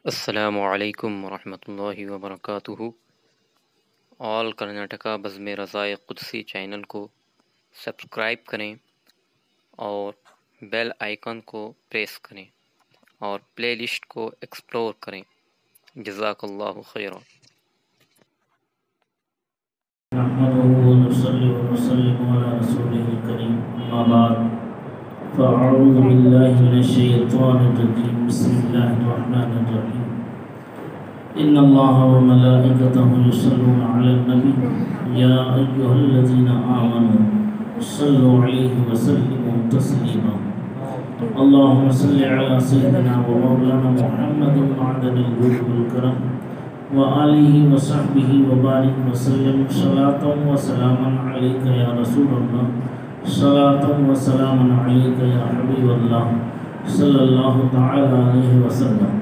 السلام علیکم ورحمۃ اللہ وبرکاتہ۔ آل کرناٹکا بزم رضائے قدسی چینل کو سبسکرائب کریں اور بیل آئیکن کو پریس کریں اور پلے لسٹ کو ایکسپلور کریں۔ جزاک اللہ خیرا۔ نحمده ونصلي ونسلم على رسوله الكريم، أما بعد فأعوذ بالله من الشيطان الرجيم، بسم الله الرحمن الرحيم، إن الله وملائكته يصلون على النبي يا أيها الذين آمنوا صلوا عليه وسلموا تسليما، اللهم صل على سيدنا ومولانا محمد معدن الجود والكرم وآلہ وصحبہ وبارک وسلم، صلاۃ وسلاما علیک یا رسول اللہ، صلاۃ وسلاما علیک یا حبیب اللہ صلی اللہ تعالی علیہ وسلم۔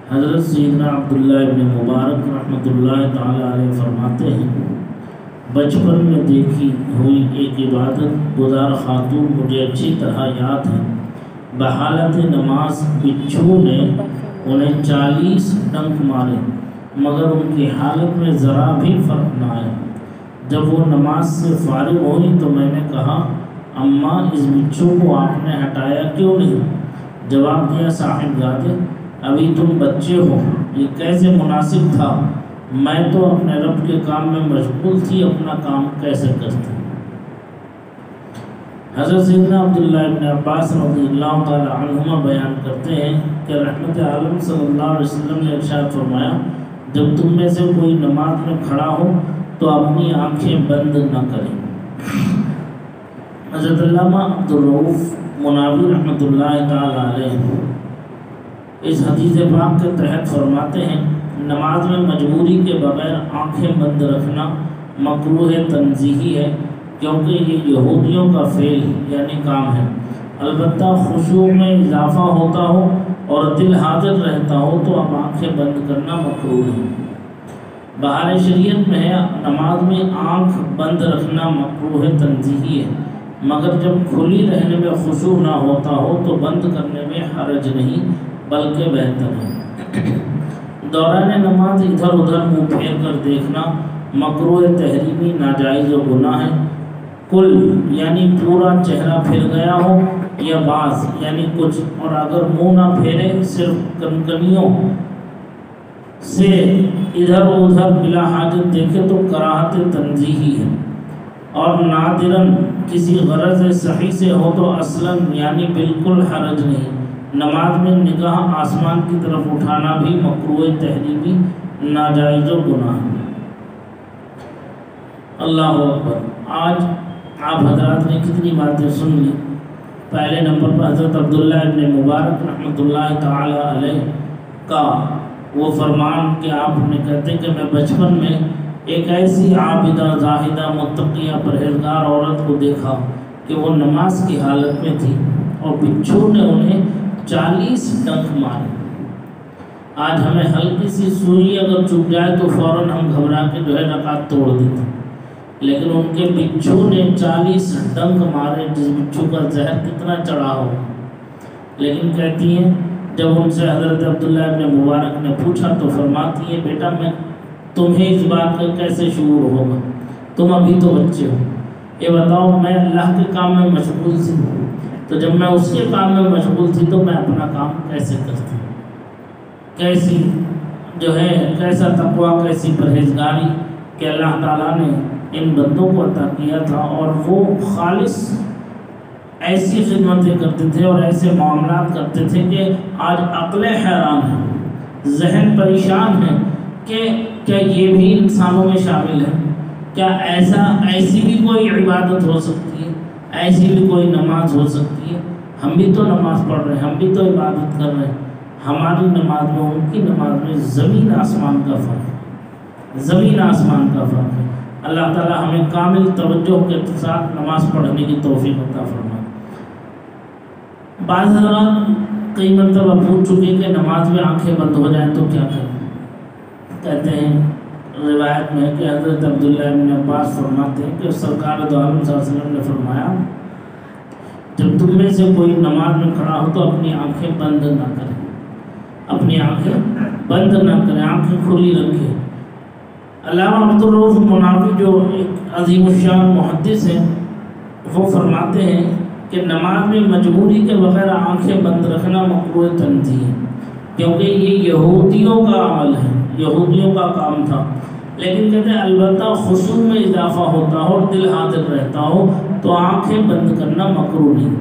حضرت سیدنا عبداللہ ابن مبارک رحمۃ اللہ تعالی علیہ فرماتے ہیں، بچپن میں دیکھی ہوئی ایک عبادت گزار خاتون مجھے اچھی طرح یاد ہے۔ بحالت نماز بچھو نے انہیں 40 ڈنک مارے مگر ان کی حالت میں ذرا بھی فرق نہ آیا۔ جب وہ نماز سے فارغ ہوئی تو میں نے کہا، اماں اس بچھو کو آپ نے ہٹایا کیوں نہیں؟ جواب دیا، صاحب زادے ابھی تم بچے ہو، یہ کیسے مناسب تھا؟ میں تو اپنے رب کے کام میں مشغول تھی، اپنا کام کیسے کرتی؟ حضرت سیدنا عبداللہ ابن عباس رضی اللہ تعالی عنہما بیان کرتے ہیں کہ رحمت عالم صلی اللہ علیہ وسلم نے ارشاد فرمایا، جب تم میں سے کوئی نماز میں کھڑا ہو تو اپنی آنکھیں بند نہ کرے۔ حضرت علامہ عبدالرؤف مناوی رحمۃ اللہ تعالی علیہ اس حدیث پاک کے تحت فرماتے ہیں، نماز میں مجبوری کے بغیر آنکھیں بند رکھنا مکروہ تنزیہی ہے، کیونکہ یہ یہودیوں کا فعل یعنی کام ہے۔ البتہ خشوع میں اضافہ ہوتا ہو اور دل حاضر رہتا ہو تو اب آنکھیں بند کرنا مکروہ ہے۔ بہار شریعت میں ہے، نماز میں آنکھ بند رکھنا مکروہ تنزیہی ہے، مگر جب کھلی رہنے میں خشوع نہ ہوتا ہو تو بند کرنے میں حرج نہیں بلکہ بہتر ہے۔ دوران نماز ادھر ادھر منہ پھیر کر دیکھنا مکروہ تحریمی ناجائز و گناہ ہے۔ کل یعنی پورا چہرہ پھر گیا ہو یا بعض یعنی کچھ، اور اگر منہ نہ پھیرے صرف کنکنیوں سے ادھر ادھر بلا حاجت دیکھے تو کراہت تنزیہی ہے، اور نادراً کسی غرض صحیح سے ہو تو اصلاً یعنی بالکل حرج نہیں۔ نماز میں نگاہ آسمان کی طرف اٹھانا بھی مکروہ تحریمی ناجائز و گناہ ہے۔ اللہ اکبر۔ آج آپ حضرات نے کتنی باتیں سن لی۔ پہلے نمبر پر حضرت عبداللہ ابن مبارک رحمۃ اللہ تعالی علیہ کا وہ فرمان کہ آپ نے کہتے کہ میں بچپن میں ایک ایسی عابدہ زاہدہ متقیہ پرہیزگار عورت کو دیکھا کہ وہ نماز کی حالت میں تھی اور بچھو نے انہیں 40 ڈنک مارے۔ آج ہمیں ہلکی سی سوئی اگر چپ جائے تو فوراً ہم گھبرا کے رکعت توڑ دیتے، لیکن ان کے بچھو نے 40 ڈنک مارے، جس بچھو کا زہر کتنا چڑھا ہو۔ لیکن کہتی ہیں جب ان سے حضرت عبداللہ ابن مبارک نے پوچھا تو فرماتی ہیں، بیٹا میں تمہیں اس بات کا کیسے شعور ہوگا، تم ابھی تو بچے ہو، یہ بتاؤ میں اللہ کے کام میں مشغول تھی، تو جب میں اس کے کام میں مشغول تھی تو میں اپنا کام کیسے کرتی؟ کیسی جو ہے کیسا تقویٰ، کیسی پرہیزگاری کہ اللہ تعالیٰ نے ان بندوں کو عطا کیا تھا، اور وہ خالص ایسی خدمتیں کرتے تھے اور ایسے معاملات کرتے تھے کہ آج عقل حیران ہے، ذہن پریشان ہے کہ کیا یہ بھی انسانوں میں شامل ہے؟ کیا ایسی بھی کوئی عبادت ہو سکتی ہے؟ ایسی بھی کوئی نماز ہو سکتی ہے؟ ہم بھی تو نماز پڑھ رہے ہیں، ہم بھی تو عبادت کر رہے ہیں، ہماری نماز میں ان کی نماز میں زمین آسمان کا فرق ہے، زمین آسمان کا فرق ہے۔ اللہ تعالی ہمیں کامل توجہ کے ساتھ نماز پڑھنے کی توفیق عطا فرمائے۔ بعض حضرات کئی مرتبہ پوچھ چکے کہ نماز میں آنکھیں بند ہو جائیں تو کیا کریں؟ کہتے ہیں روایت میں کہ حضرت عبداللہ ابن عباس فرماتے ہیں کہ سرکار دو عالم صلی اللہ علیہ وسلم نے فرمایا، جب تم میں سے کوئی نماز میں کھڑا ہو تو اپنی آنکھیں بند نہ کرے، اپنی آنکھیں بند نہ کرے، آنکھیں کھلی رکھے۔ علامہ عبدالرؤف مناوی جو ایک عظیم الشان محدث ہیں، وہ فرماتے ہیں کہ نماز میں مجبوری کے بغیر آنکھیں بند رکھنا مکروہ تنزیہ ہے، کیونکہ یہ یہودیوں کا عمل ہے، یہودیوں کا کام تھا۔ لیکن کہتے ہیں البتہ خشوع میں اضافہ ہوتا ہو اور دل حاضر رہتا ہو تو آنکھیں بند کرنا مکروہ نہیں۔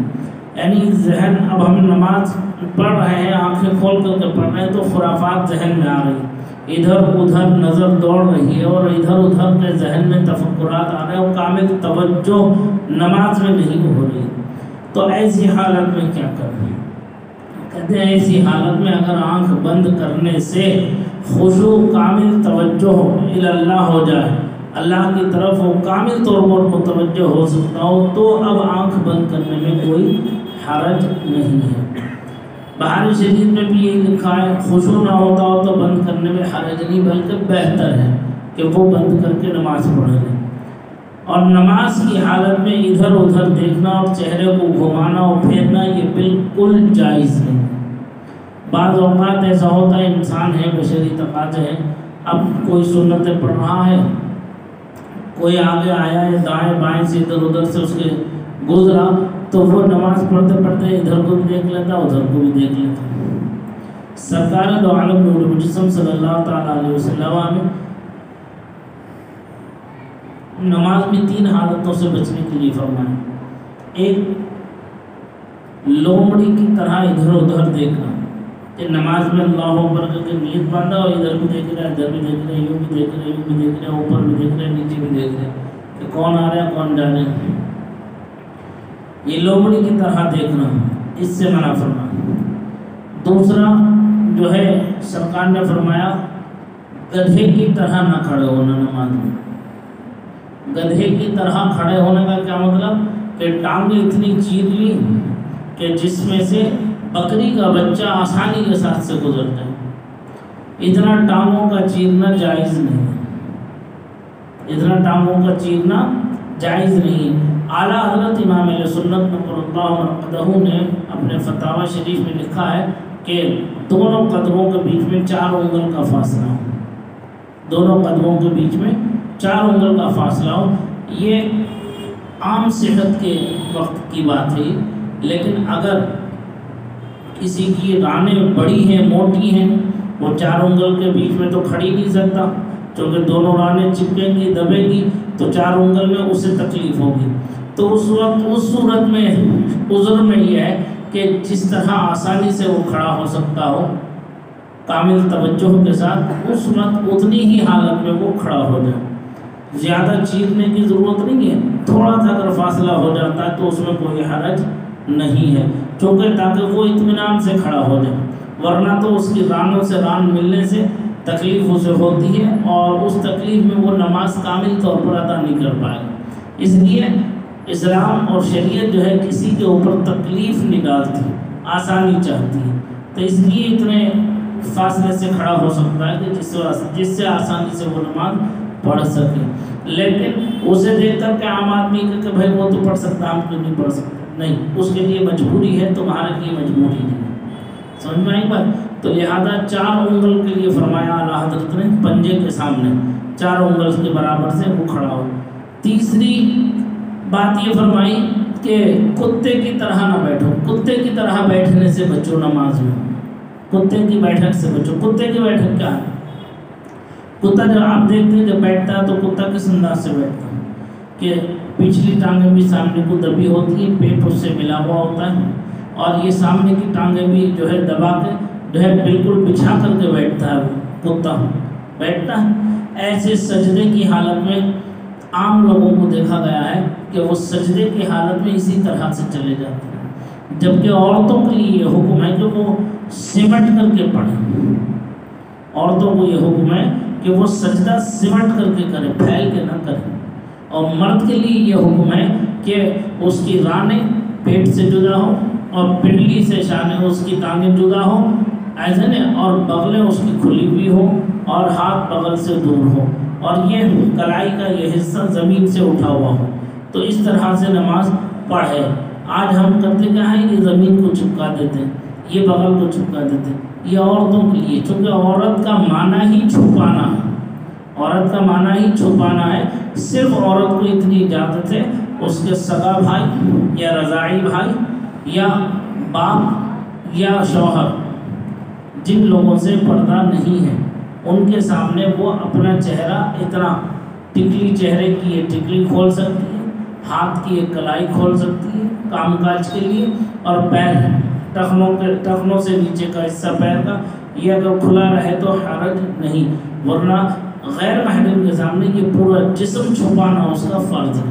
یعنی ذہن، اب ہم نماز پڑھ رہے ہیں، آنکھیں کھول کر کے پڑھ رہے ہیں تو خرافات ذہن میں آ رہی ہیں، ادھر ادھر نظر دوڑ رہی ہے اور ادھر ادھر کے ذہن میں تفکرات آ رہے ہیں اور کامل توجہ نماز میں نہیں ہو رہی، تو ایسی حالت میں کیا کریں؟ کہتے ہیں ایسی حالت میں اگر آنکھ بند کرنے سے خشوع، کامل توجہ اللہ ہو جائے، اللہ کی طرف وہ کامل طور پر متوجہ ہو سکتا ہو، تو اب آنکھ بند کرنے میں کوئی حرج نہیں ہے۔ بہار شریف میں بھی یہی لکھا ہے، خشوع نہ ہوتا ہو تو بند کرنے میں حرج نہیں، بلکہ بہتر ہے کہ وہ بند کر کے نماز پڑھ لیں۔ اور نماز کی حالت میں ادھر ادھر دیکھنا اور چہرے کو گھمانا اور پھیرنا یہ بالکل جائز نہیں۔ بعض اوقات ایسا ہوتا ہے، انسان ہے، بشری تقاضے ہیں، اب کوئی سنتیں پڑھ رہا ہے، کوئی آگے آیا ہے، دائیں بائیں سے ادھر ادھر سے اس کے گزرا تو وہ نماز پڑھتے پڑھتے ادھر کو بھی دیکھ لیتا، ادھر کو بھی دیکھ لیتا۔ سرکار دو عالم نور مجسم صلی اللہ تعالیٰ علیہ وسلم نے نماز میں 3 حالتوں سے بچنے کے لیے فرمایا۔ ایک، لومڑی کی طرح ادھر ادھر دیکھنا، کہ نماز میں اللہ اکبر کر کے نیت باندھا اور ادھر بھی دیکھ رہا ہے، ادھر بھی دیکھ رہا ہے، یوں بھی دیکھ رہا ہے، یوں بھی دیکھ رہا ہے، اوپر بھی دیکھ رہا ہے، نیچے بھی دیکھ رہا ہے کہ کون آ رہا ہے کون جا رہا ہے۔ یہ لومڑی کی طرح دیکھنا، اس سے منع فرمایا۔ دوسرا جو ہے، سرکار نے فرمایا گدھے کی طرح نہ کھڑے ہونا نماز میں۔ گدھے کی طرح کھڑے ہونے کا کیا مطلب؟ کہ ٹانگیں اتنی چیر لی کہ جس میں سے بکری کا بچہ آسانی کے ساتھ سے گزر جائے، اتنا ٹانگوں کا چیرنا جائز نہیں، اتنا ٹانگوں کا چیرنا جائز نہیں۔ اعلیٰ حضرت امام اہل سنت نقر اللہ مرقدہ نے اپنے فتاوی شریف میں لکھا ہے کہ دونوں قدموں کے بیچ میں 4 انگل کا فاصلہ ہو، دونوں قدموں کے بیچ میں 4 انگل کا فاصلہ ہو۔ یہ عام صحت کے وقت کی بات ہے، لیکن اگر کسی کی رانیں بڑی ہیں، موٹی ہیں، وہ 4 انگل کے بیچ میں تو کھڑی نہیں سکتا، کیونکہ دونوں رانیں چپکیں گی، دبیں گی، تو 4 انگل میں اسے تکلیف ہوگی۔ تو اس صورت میں عذر میں یہ ہے کہ جس طرح آسانی سے وہ کھڑا ہو سکتا ہو کامل توجہ کے ساتھ، اس وقت اتنی ہی حالت میں وہ کھڑا ہو جائے۔ زیادہ چیرنے کی ضرورت نہیں ہے، تھوڑا سا اگر فاصلہ ہو جاتا ہے تو اس میں کوئی حرج نہیں ہے، چونکہ تاکہ وہ اطمینان سے کھڑا ہو جائے، ورنہ تو اس کی رانوں سے ران ملنے سے تکلیف اسے ہوتی ہے اور اس تکلیف میں وہ نماز کامل طور پر ادا نہیں کر پائے گا۔ اس لیے اسلام اور شریعت جو ہے کسی کے اوپر تکلیف نہیں ڈالتی، آسانی چاہتی ہے، تو اس لیے اتنے فاصلے سے کھڑا ہو سکتا ہے کہ جس سے آسانی سے وہ نماز پڑھ سکے۔ لیکن اسے دیکھ کر کے عام آدمی کہ بھائی وہ تو پڑھ سکتا، ہم تو نہیں پڑھ سکتے، نہیں، اس کے لیے مجبوری ہے، تمہارے لیے مجبوری نہیں ہے۔ سمجھ میں آئی بات؟ تو لہذا 4 انگل کے لیے فرمایا اعلیٰ حضرت نے، پنجے کے سامنے 4 انگل کے برابر سے وہ کھڑا ہو۔ تیسری بات یہ فرمائی کہ کتے کی طرح نہ بیٹھو، کتے کی طرح بیٹھنے سے بچو نماز میں، کتے کی بیٹھک سے بچو۔ کتے کی بیٹھک کیا ہے؟ کتا جب آپ دیکھتے ہیں جب بیٹھتا ہے تو کتا کس انداز سے بیٹھتا ہے کہ پچھلی ٹانگیں بھی سامنے کو دبی ہوتی ہیں، پیٹ اس سے ملا ہوا ہوتا ہے، اور یہ سامنے کی ٹانگیں بھی جو ہے دبا کے جو ہے بالکل بچھا کر کے بیٹھتا ہے، کتا بیٹھتا ہے۔ ایسے سجدے کی حالت میں عام لوگوں کو دیکھا گیا ہے کہ وہ سجدے کی حالت میں اسی طرح سے چلے جاتے ہیں، جبکہ عورتوں کے لیے یہ حکم ہے کہ وہ سمٹ کر کے پڑھیں، عورتوں کو یہ حکم ہے کہ وہ سجدہ سمٹ کر کے کریں، پھیل کے نہ کریں، اور مرد کے لیے یہ حکم ہے کہ اس کی رانیں پیٹ سے جدا ہو اور پنڈلی سے شانے اس کی ٹانگیں جدا ہو، ایسے نہیں، اور بغلیں اس کی کھلی ہوئی ہو اور ہاتھ بغل سے دور ہو، اور یہ کلائی کا یہ حصہ زمین سے اٹھا ہوا ہو، تو اس طرح سے نماز پڑھے۔ آج ہم کرتے کیا ہیں، یہ زمین کو چپکا دیتے ہیں، یہ بغل کو چپکا دیتے ہیں، یہ عورتوں کے لیے، چونکہ عورت کا معنی ہی چھپانا ہے، عورت کا معنی ہی چھپانا ہے، صرف عورت کو اتنی اجازت ہے، اس کے سگا بھائی یا رضاعی بھائی یا باپ یا شوہر جن لوگوں سے پردہ نہیں ہے ان کے سامنے وہ اپنا چہرہ اتنا، ٹکلی چہرے کی یہ ٹکلی کھول سکتی ہے، ہاتھ کی ایک کلائی کھول سکتی ہے کام کاج کے لیے، اور پیر ٹخنوں سے نیچے کا حصہ پیر کا یہ اگر کھلا رہے تو حرج نہیں، ورنہ غیر محرم کے سامنے یہ پورا جسم چھپانا اس کا فرض ہے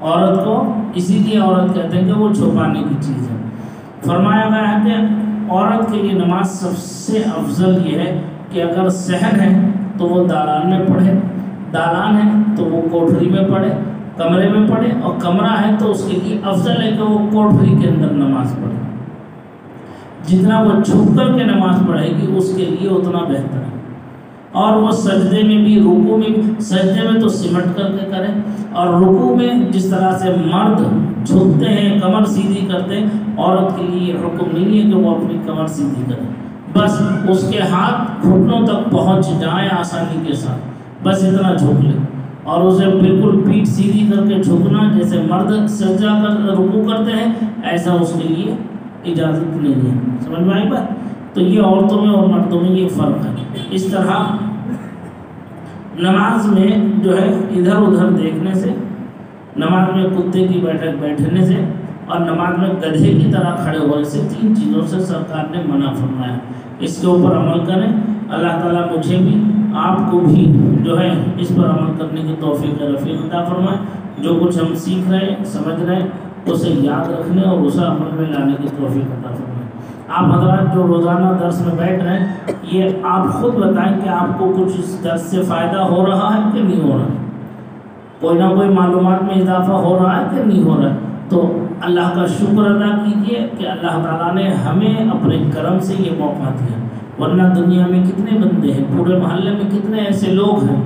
عورت کو، اسی لیے عورت کہتے ہیں کہ وہ چھپانے کی چیز ہے۔ فرمایا گیا ہے کہ عورت کے لیے نماز سب سے افضل یہ ہے کہ اگر صحن ہے تو وہ دالان میں پڑھے، دالان ہے تو وہ کوٹھری میں پڑھے، کمرے میں پڑھے، اور کمرہ ہے تو اس کے لیے افضل ہے کہ وہ کوٹھری کے اندر نماز پڑھے، جتنا وہ چھپ کر کے نماز پڑھے گی اس کے لیے اتنا بہتر ہے۔ اور وہ سجدے میں بھی، رکوع میں بھی، سجدے میں تو سمٹ کر کے کریں، اور رکوع میں جس طرح سے مرد جھکتے ہیں کمر سیدھی کرتے ہیں، عورت کے لیے حکم نہیں ہے کہ وہ اپنی کمر سیدھی کرے، بس اس کے ہاتھ گھٹنوں تک پہنچ جائیں آسانی کے ساتھ، بس اتنا جھک لیں، اور اسے بالکل پیٹھ سیدھی کر کے جھکنا جیسے مرد سجدہ کر رکوع کرتے ہیں ایسا اس کے لیے اجازت نہیں ہے۔ سمجھ میں آئی بات؟ تو یہ عورتوں میں اور مردوں میں یہ فرق ہے۔ اس طرح نماز میں جو ہے ادھر ادھر دیکھنے سے، نماز میں کتے کی بیٹھک بیٹھنے سے، اور نماز میں گدھے کی طرح کھڑے ہونے سے، تین چیزوں سے سرکار نے منع فرمایا۔ اس کے اوپر عمل کریں، اللہ تعالیٰ مجھے بھی آپ کو بھی جو ہے اس پر عمل کرنے کی توفیق رفیق عطا فرمائے۔ جو کچھ ہم سیکھ رہے ہیں، سمجھ رہے ہیں، اسے یاد رکھنے اور اسے عمل میں لانے کی توفیق عطا فرمائے۔ آپ حضرات جو روزانہ درس میں بیٹھ رہے ہیں، یہ آپ خود بتائیں کہ آپ کو کچھ اس درس سے فائدہ ہو رہا ہے کہ نہیں ہو رہا ہے، کوئی نہ کوئی معلومات میں اضافہ ہو رہا ہے کہ نہیں ہو رہا ہے؟ تو اللہ کا شکر ادا کیجئے کہ اللہ تعالیٰ نے ہمیں اپنے کرم سے یہ موقع دیا، ورنہ دنیا میں کتنے بندے ہیں، پورے محلے میں کتنے ایسے لوگ ہیں،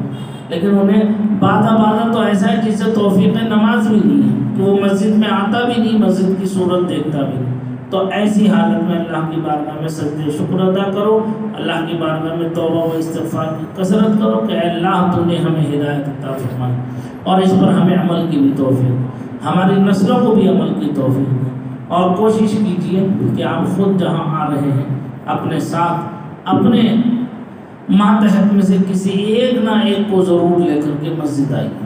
لیکن انہیں بعض تو ایسا ہے جس سے توفیق نماز بھی نہیں ہے کہ وہ مسجد میں آتا بھی نہیں، مسجد کی صورت دیکھتا بھی نہیں۔ تو ایسی حالت میں اللہ کی بارگاہ میں سجدے شکر ادا کرو، اللہ کی بارگاہ میں توبہ و استغفار کی کثرت کرو کہ اے اللہ تو نے ہمیں ہدایت عطا فرمائی، اور اس پر ہمیں عمل کی بھی توفیق، ہماری نسلوں کو بھی عمل کی توفیق دے۔ اور کوشش کیجئے کہ آپ خود جہاں آ رہے ہیں اپنے ساتھ اپنے ماتحت میں سے کسی ایک نہ ایک کو ضرور لے کر کے مسجد آئیے۔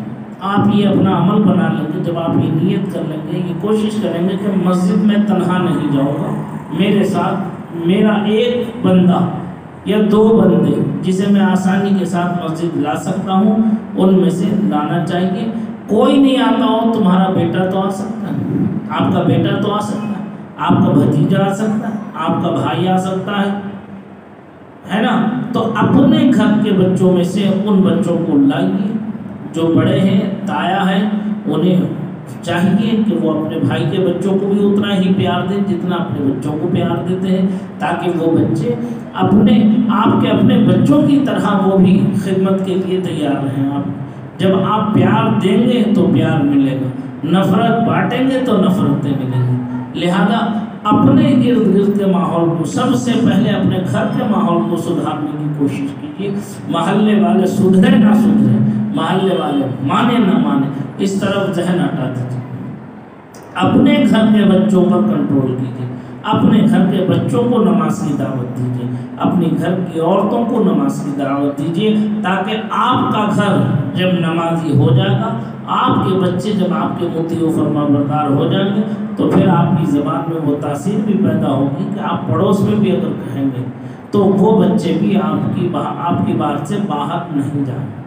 آپ یہ اپنا عمل بنا لیں گے، جب آپ یہ نیت کر لیں گے، یہ کوشش کریں گے کہ مسجد میں تنہا نہیں جاؤں گا، میرے ساتھ میرا ایک بندہ یا دو بندے جسے میں آسانی کے ساتھ مسجد لا سکتا ہوں ان میں سے لانا چاہیے۔ کوئی نہیں آتا ہو، تمہارا بیٹا تو آ سکتا ہے، آپ کا بیٹا تو آ سکتا ہے، آپ کا بھتیجا آ سکتا ہے، آپ کا بھائی آ سکتا ہے نا؟ تو اپنے گھر کے بچوں میں سے ان بچوں کو لائیے، جو بڑے ہیں، تایا ہیں، انہیں چاہیے کہ وہ اپنے بھائی کے بچوں کو بھی اتنا ہی پیار دیں جتنا اپنے بچوں کو پیار دیتے ہیں، تاکہ وہ بچے آپ کے اپنے بچوں کی طرح وہ بھی خدمت کے لیے تیار رہیں۔ آپ جب آپ پیار دیں گے تو پیار ملے گا، نفرت بانٹیں گے تو نفرتیں ملیں گی۔ لہذا اپنے ارد گرد کے ماحول کو، سب سے پہلے اپنے گھر کے ماحول کو سدھارنے کی کوشش کیجیے۔ محلے والے سدھرے نہ سدھرے، محلے والے مانے نہ مانے، اس طرف ذہن ہٹا دیجیے۔ اپنے گھر کے بچوں پر کنٹرول کیجیے، اپنے گھر کے بچوں کو نماز کی دعوت دیجیے، اپنی گھر کی عورتوں کو نماز کی دعوت دیجیے، تاکہ آپ کا گھر جب نمازی ہو جائے گا، آپ کے بچے جب آپ کے مطیع و فرما بردار ہو جائیں گے، تو پھر آپ کی زبان میں وہ تاثیر بھی پیدا ہوگی کہ آپ پڑوس میں بھی اگر کہیں گے تو وہ بچے بھی آپ کی بات سے باہر نہیں جائیں گے۔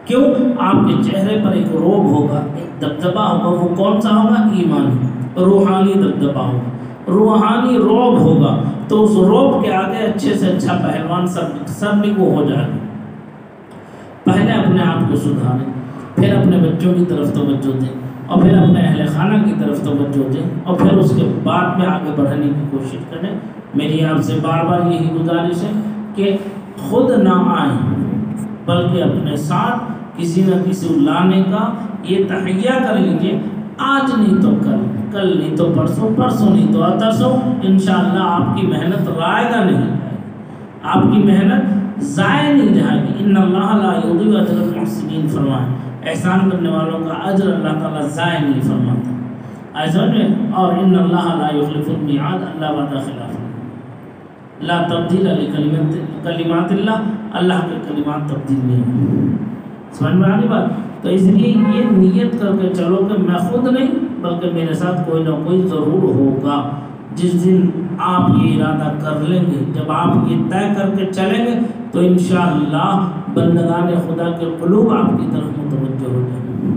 کیوں؟ آپ کے چہرے پر ایک روب ہوگا، ایک دبدبہ ہوگا، وہ کون سا ہوگا؟ ایمانی، روحانی دبدبہ ہوگا، روحانی روب ہوگا۔ تو اس روب کے آگے اچھے سے اچھا پہلوان سب بھی وہ ہو جائے گا۔ پہلے اپنے آپ کو سدھاریں، پھر اپنے بچوں کی طرف توجہ دیں، اور پھر اپنے اہل خانہ کی طرف توجہ دیں، اور پھر اس کے بعد میں آگے بڑھنے کی کوشش کریں۔ میری آپ سے بار بار یہی گزارش ہے کہ خود نہ آئیں، بلکہ اپنے ساتھ کسی نہ کسی لانے کا یہ تہیہ کر لیجیے، آج نہیں تو کل۔ کل نہیں تو پرسوں، پرسوں نہیں تو اترسوں انشاءاللہ آپ کی محنت رائے گا نہیں جائے گی، آپ کی محنت ضائع نہیں جائے گی۔ ان اللہ لا یضیع اجر المحسنین فرمائے، احسان کرنے والوں کا اجر اللہ تعالیٰ ضائع نہیں فرماتا۔ ایسا ہے، اور ان اللہ لا یخلف المیعاد، اللہ وعدہ خلاف نہیں، لا تبدیل لکلمات اللہ کے کلمات تبدیل نہیں ہیں۔ سمجھ میں آنی بات؟ تو اس لیے یہ نیت کر کے چلو کہ میں خود نہیں بلکہ میرے ساتھ کوئی نہ کوئی ضرور ہوگا۔ جس دن آپ یہ ارادہ کر لیں گے، جب آپ یہ طے کر کے چلیں گے تو انشاءاللہ بندگان خدا کے قلوب آپ کی طرف متوجہ ہو جائیں گے،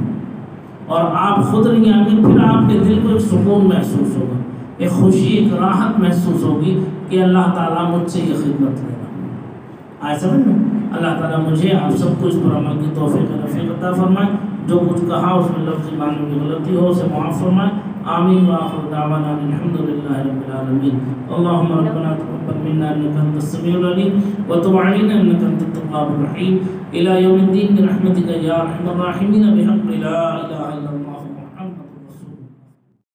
اور آپ خود نہیں آئیں گے، پھر آپ کے دل کو ایک سکون محسوس ہوگا، ایک خوشی، ایک راحت محسوس ہوگی کہ اللہ تعالیٰ مجھ سے یہ خدمت لے رہا۔ آئے سمجھ میں؟ اللہ تعالیٰ مجھے آپ سب کو اس پر عمل کی توفیق رفیق عطا فرمائے، جو کچھ کہا اس میں لفظی معنی میں غلطی ہو اسے معاف فرمائے، آمین وآخر دعوانا الحمدللہ رب العالمین۔ اللہم ربنا تقبل منا انک انت السمیع العلیم وتب علینا انک انت التواب الرحیم، الی یوم الدین برحمتک یا ارحم الراحمین بحق لا